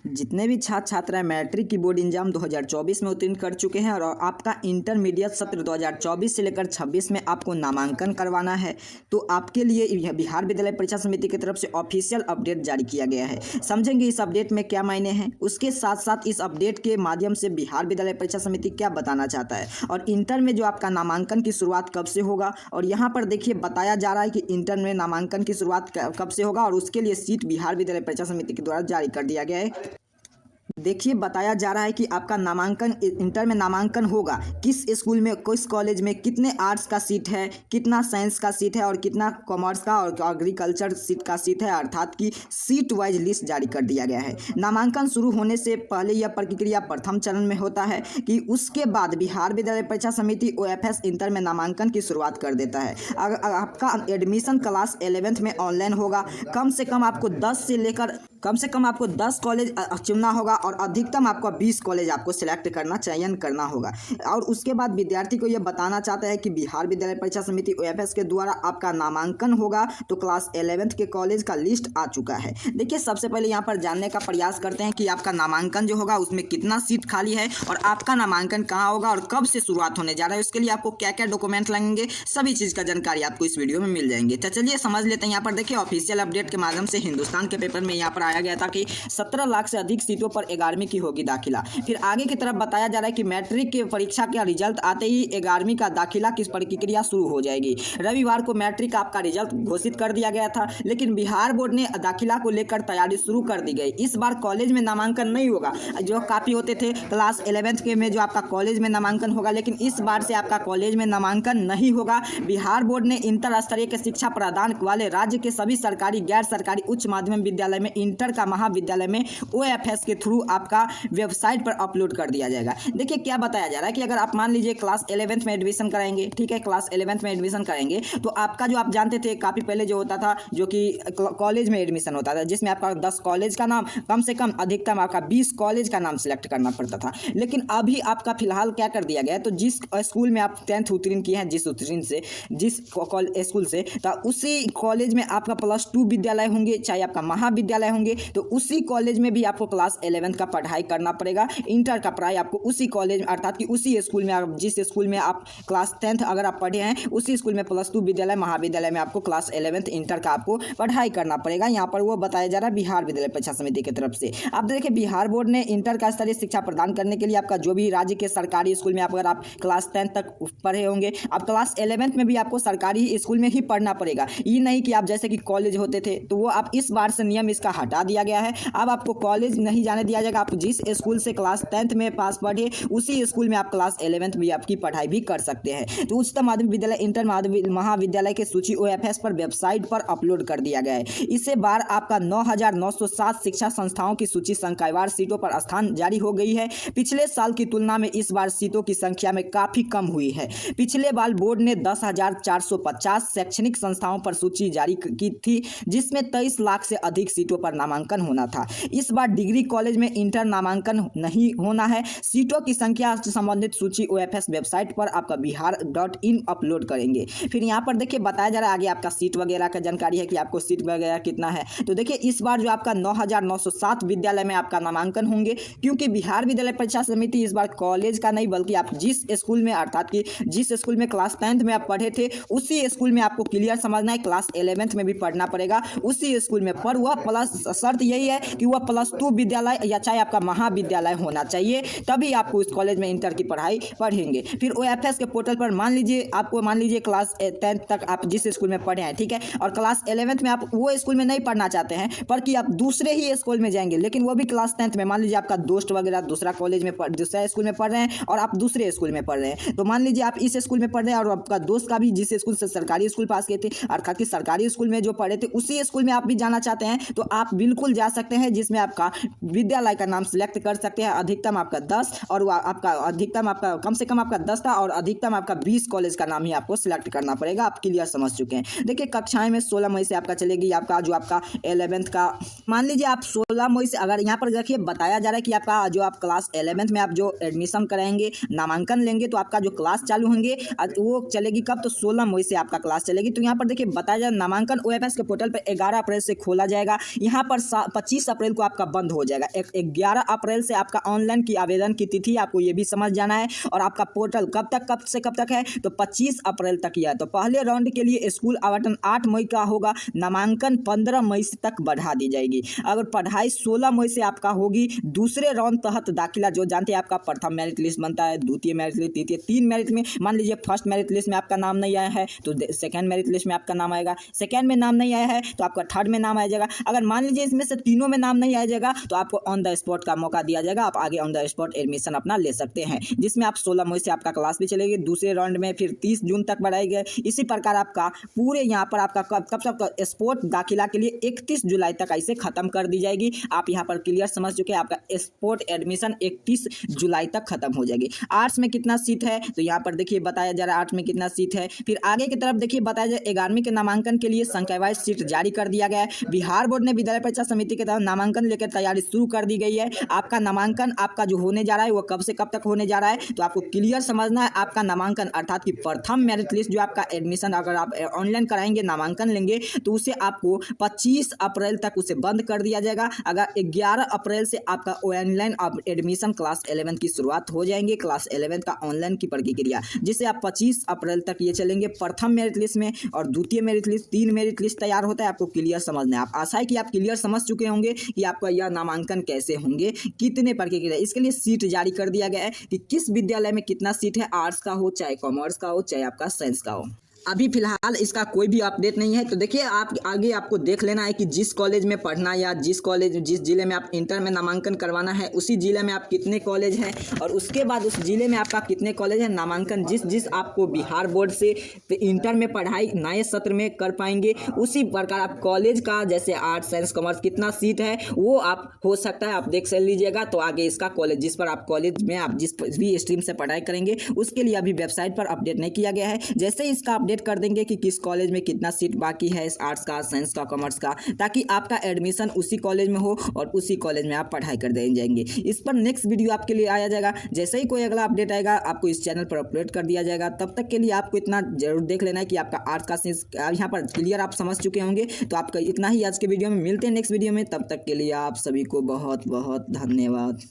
जितने भी छात्र छात्राएं मैट्रिक की बोर्ड एग्जाम 2024 में उत्तीर्ण कर चुके हैं और आपका इंटरमीडिएट सत्र 2024 से लेकर 26 में आपको नामांकन करवाना है, तो आपके लिए बिहार विद्यालय परीक्षा समिति की तरफ से ऑफिशियल अपडेट जारी किया गया है। समझेंगे इस अपडेट में क्या मायने हैं, उसके साथ साथ इस अपडेट के माध्यम से बिहार विद्यालय परीक्षा समिति क्या बताना चाहता है और इंटर में जो आपका नामांकन की शुरुआत कब से होगा। और यहाँ पर देखिए बताया जा रहा है कि इंटर में नामांकन की शुरुआत कब से होगा और उसके लिए सीट बिहार विद्यालय परीक्षा समिति के द्वारा जारी कर दिया गया है। देखिए बताया जा रहा है कि आपका नामांकन इंटर में नामांकन होगा किस स्कूल में, किस कॉलेज में, कितने आर्ट्स का सीट है, कितना साइंस का सीट है और कितना कॉमर्स का और एग्रीकल्चर सीट का सीट है, अर्थात कि सीट वाइज लिस्ट जारी कर दिया गया है। नामांकन शुरू होने से पहले यह प्रक्रिया प्रथम चरण में होता है कि उसके बाद बिहार विद्यालय परीक्षा समिति OFS इंटर में नामांकन की शुरुआत कर देता है। अगर आपका एडमिशन क्लास 11th में ऑनलाइन होगा, कम से कम आपको 10 कॉलेज चुनना होगा और अधिकतम आपको 20 कॉलेज आपको सिलेक्ट करना, चयन करना होगा। और उसके बाद विद्यार्थी को यह बताना चाहता है कि बिहार विद्यालय परीक्षा समिति OFS के द्वारा आपका नामांकन होगा तो क्लास 11th के कॉलेज का लिस्ट आ चुका है। देखिए सबसे पहले यहाँ पर जानने का प्रयास करते हैं कि आपका नामांकन जो होगा उसमें कितना सीट खाली है और आपका नामांकन कहाँ होगा और कब से शुरुआत होने जा रहा है, उसके लिए आपको क्या क्या डॉक्यूमेंट लगेंगे, सभी चीज़ का जानकारी आपको इस वीडियो में मिल जाएंगे। तो चलिए समझ लेते हैं। यहाँ पर देखिए ऑफिशियल अपडेट के माध्यम से हिंदुस्तान के पेपर में यहाँ पर आया गया था कि 17 लाख से अधिक सीटों पर 11वीं की होगी दाखिला। फिर आगे की तरफ बताया जा रहा है कि मैट्रिक की परीक्षा का रिजल्ट आते ही 11वीं का दाखिला की प्रक्रिया शुरू हो जाएगी। रविवार को मैट्रिक का आपका रिजल्ट घोषित कर दिया गया था, लेकिन बिहार बोर्ड ने दाखिला को लेकर तैयारी शुरू कर दी गई। इस बार कॉलेज में नामांकन नहीं होगा, जो काफ़ी होते थे क्लास 11th के में जो आपका कॉलेज में नामांकन होगा, लेकिन इस बार से आपका कॉलेज में नामांकन नहीं होगा। बिहार बोर्ड ने इंटर स्तरीय के शिक्षा प्रदान वाले राज्य के सभी सरकारी, गैर सरकारी उच्च माध्यमिक विद्यालय में इंटर का महाविद्यालय में OFS के थ्रू आपका वेबसाइट पर अपलोड कर दिया जाएगा। देखिए क्या बताया जा रहा है कि अगर आप मान लीजिए क्लास 11th में एडमिशन कराएंगे, ठीक है, क्लास 11th में एडमिशन कराएंगे तो आपका जो आप जानते थे काफ़ी पहले जो होता था, जो कि कॉलेज में एडमिशन होता था, जिसमें आपका 10 कॉलेज का नाम, कम से कम अधिकतम आपका 20 कॉलेज का नाम सिलेक्ट करना पड़ता था। लेकिन अभी आपका फिलहाल क्या कर दिया गया है, तो जिस स्कूल में आप 10th उत्तीर्ण किए हैं, जिस स्कूल से, तो उसी कॉलेज में आपका +2 विद्यालय होंगे, चाहे आपका महाविद्यालय होंगे, तो उसी कॉलेज में भी आपको क्लास 11th का पढ़ाई करना पड़ेगा। इंटर का पढ़ाई आपको उसी कॉलेज अर्थात कि उसी स्कूल में, आप जिस स्कूल में आप क्लास 10th अगर आप पढ़े हैं, उसी स्कूल में +2 विद्यालय, महाविद्यालय में आपको क्लास 11th इंटर का आपको पढ़ाई करना पड़ेगा। यहाँ पर वो बताया जा रहा है बिहार विद्यालय परीक्षा समिति की तरफ से। आप देखिए बिहार बोर्ड ने इंटर का स्तरीय शिक्षा प्रदान करने के लिए आपका जो भी राज्य के सरकारी स्कूल में अगर आप क्लास 10th तक पढ़े होंगे, अब क्लास 11th में भी आपको सरकारी स्कूल में ही पढ़ना पड़ेगा। ये नहीं कि आप जैसे कि कॉलेज होते थे, तो वो आप इस बार से नियम इसका हटा दिया गया है। अब आपको कॉलेज नहीं जाने दिया जाएगा। आप जिस स्कूल से क्लास 10th में पास पढ़े, उसी स्कूल में आप क्लास 11th भी आपकी पढ़ाई भी कर सकते हैं। तो उच्चतम माध्यमिक विद्यालय, इंटर महाविद्यालय की सूची OFS पर वेबसाइट पर अपलोड कर दिया गया है। इससे बार आपका 9,907 शिक्षा संस्थाओं की सूची संकायवार सीटों पर स्थान जारी हो गई है। पिछले साल की तुलना में इस बार सीटों की संख्या में काफी कम हुई है। पिछले बार बोर्ड ने 10,450 शैक्षणिक संस्थाओं पर सूची जारी की थी, जिसमें 23 लाख से अधिक सीटों पर नामांकन होना था। इस बार डिग्री कॉलेज में इंटर नामांकन नहीं होना है। सीटों की संख्या से संबंधित सूची OFS वेबसाइट पर आपका बिहार.in अपलोड करेंगे। फिर यहाँ पर देखिए बताया जा रहा है आगे आपका सीट वगैरह का जानकारी है कि आपको सीट वगैरह कितना है। तो देखिए इस बार जो आपका 9,907 विद्यालय में आपका नामांकन होंगे, क्योंकि बिहार विद्यालय परीक्षा समिति इस बार कॉलेज का नहीं बल्कि आप जिस स्कूल में, अर्थात कि जिस स्कूल में क्लास 10th में आप पढ़े थे, उसी स्कूल में आपको क्लियर समझना है, क्लास 11th में भी पढ़ना पड़ेगा उसी स्कूल में। पर वह प्लस शर्त यही है कि वह +2 विद्यालय या चाहे आपका महाविद्यालय होना चाहिए, तभी आपको इस कॉलेज में इंटर की पढ़ाई पढ़ेंगे। फिर OFS के पोर्टल पर मान लीजिए क्लास 10th तक आप जिस स्कूल में पढ़े हैं, ठीक है, और क्लास 11th में आप वो स्कूल में नहीं पढ़ना चाहते हैं, पर कि आप दूसरे ही स्कूल में जाएंगे, लेकिन वो भी क्लास 10th में, मान लीजिए आपका दोस्त वगैरह दूसरा कॉलेज में दूसरा स्कूल में पढ़ रहे हैं और आप दूसरे स्कूल में पढ़ रहे हैं, तो मान लीजिए आप इस स्कूल में पढ़ रहे हैं और आपका दोस्त का भी जिस स्कूल से सरकारी स्कूल पास किए थे, अर्थात कि सरकारी स्कूल में जो पढ़े थे उसी स्कूल में आप भी जाना चाहते हैं, तो आप बिल्कुल जा सकते हैं, जिसमें आपका विद्यालय का नाम सिलेक्ट कर सकते हैं। अधिकतम आपका 10 और अधिकतम आपका कम से कम आपका 10 था और अधिकतम आपका 20 कॉलेज का नाम ही आपको सिलेक्ट करना पड़ेगा। आप क्लियर समझ चुके हैं। देखिए कक्षाएं में 16 मई से आपका चलेगी, आपका जो आपका 11th का, मान लीजिए आप 16 मई से, अगर यहाँ पर देखिए बताया जा रहा है कि आपका जो आप क्लास 11th में आप जो एडमिशन कराएंगे, नामांकन लेंगे, तो आपका जो क्लास चालू होंगे वो चलेगी कब, तो 16 मई से आपका क्लास चलेगी। तो यहाँ पर देखिए बताया जा रहा है नामांकन OFS के पोर्टल पर 11 अप्रैल से खोला जाएगा। यहाँ पर 25 अप्रैल को आपका बंद हो जाएगा। 11 अप्रैल से आपका ऑनलाइन की आवेदन की तिथि आपको ये भी समझ जाना है। और आपका पोर्टल कब से कब तक है, तो 25 अप्रैल तक ही है। तो पहले राउंड के लिए स्कूल आवंटन 8 मई का होगा, नामांकन 15 मई तक बढ़ा दी जाएगी। अगर पढ़ाई 16 मई से आपका होगी। दूसरे राउंड तहत दाखिला, जो जानते हैं आपका प्रथम मेरिट लिस्ट बनता है, द्वितीय मेरिट लिस्ट, तृतीय, 3 मेरिट में मान लीजिए फर्स्ट मेरिट लिस्ट में आपका नाम नहीं आया है तो सेकंड मेरिट लिस्ट में आपका नाम आएगा, सेकंड में नाम नहीं आया है तो आपका थर्ड में नाम आ जाएगा। अगर मान लीजिए इसमें से तीनों में नाम नहीं आ जाएगा तो आपको ऑन द स्पॉट का मौका दिया जाएगा, आप आगे ऑन द स्पॉट एडमिशन अपना ले सकते हैं, जिसमें आप 16 मई से आपका क्लास भी चलेगी। दूसरे राउंड में फिर 30 जून तक बढ़ाई गई। इसी प्रकार आपका पूरे यहाँ पर आपका कब स्पोर्ट दाखिला के लिए 31 जुलाई तक ऐसे खत्म कर दी जाएगी। आप यहाँ पर क्लियर समझ चुके हैं, आपका स्पोर्ट एडमिशन 31 जुलाई तक खत्म हो जाएगी। आर्ट्स में कितना सीट है तो यहाँ पर देखिए बताया जा रहा है आर्ट्स में कितना सीट है। फिर आगे की तरफ देखिए बताया जाए 11वीं के नामांकन के लिए संख्यावार सीट जारी कर दिया गया है। बिहार बोर्ड ने विद्यालय परीक्षा समिति के तहत नामांकन लेकर तैयारी शुरू कर दी गई है। आपका नामांकन आपका जो होने जा रहा है वो कब से कब तक होने जा रहा है तो आपको क्लियर समझना है। आपका नामांकन अर्थात कि प्रथम मेरिट लिस्ट जो आपका एडमिशन अगर आप ऑनलाइन कराएंगे, नामांकन लेंगे तो उसे आपको 25 अप्रैल तक उसे बंद कर दिया जाएगा। अगर 11 अप्रैल से आपका ऑनलाइन एडमिशन क्लास 11 की शुरुआत हो जाएंगे, क्लास 11 का ऑनलाइन की प्रक्रिया जिसे आप 25 अप्रैल तक ये चलेंगे प्रथम मेरिट लिस्ट में, और द्वितीय मेरिट लिस्ट, 3 मेरिट लिस्ट तैयार होता है। आपको क्लियर समझना है। आप आशा है कि आप क्लियर समझ चुके होंगे कि आपका यह नामांकन कैसे होंगे, कितने प्रक्रिया। इसके लिए सीट जारी कर दिया गया है कि किस विद्यालय में कितना सीट है, आर्ट्स का हो चाहे कॉमर्स का हो चाहे आपका साइंस का हो। अभी फिलहाल इसका कोई भी अपडेट नहीं है। तो देखिए आप आगे आपको देख लेना है कि जिस कॉलेज में पढ़ना या जिस जिले में आप इंटर में नामांकन करवाना है उसी जिले में आप कितने कॉलेज हैं, और उसके बाद उस जिले में आपका कितने कॉलेज है। नामांकन जिस आपको बिहार बोर्ड से इंटर में पढ़ाई नए सत्र में कर पाएंगे, उसी प्रकार आप कॉलेज का जैसे आर्ट्स साइंस कॉमर्स कितना सीट है वो आप हो सकता है आप देख से लीजिएगा। तो आगे इसका कॉलेज जिस पर आप कॉलेज में आप जिस भी स्ट्रीम से पढ़ाई करेंगे उसके लिए अभी वेबसाइट पर अपडेट नहीं किया गया है। जैसे इसका अपडेट कर देंगे कि किस कॉलेज में कितना सीट बाकी है, आर्ट्स का, साइंस का, कॉमर्स का, ताकि आपका एडमिशन उसी कॉलेज में हो और उसी कॉलेज में आप पढ़ाई कर दे जाएंगे। इस पर नेक्स्ट वीडियो आपके लिए आया जाएगा। जैसे ही कोई अगला अपडेट आएगा आपको इस चैनल पर अपलोड कर दिया जाएगा। तब तक के लिए आपको इतना जरूर देख लेना है कि आपका आर्ट्स का साइंस यहाँ पर क्लियर आप समझ चुके होंगे। तो आपका इतना ही आज के वीडियो में, मिलते हैं नेक्स्ट वीडियो में। तब तक के लिए आप सभी को बहुत बहुत धन्यवाद।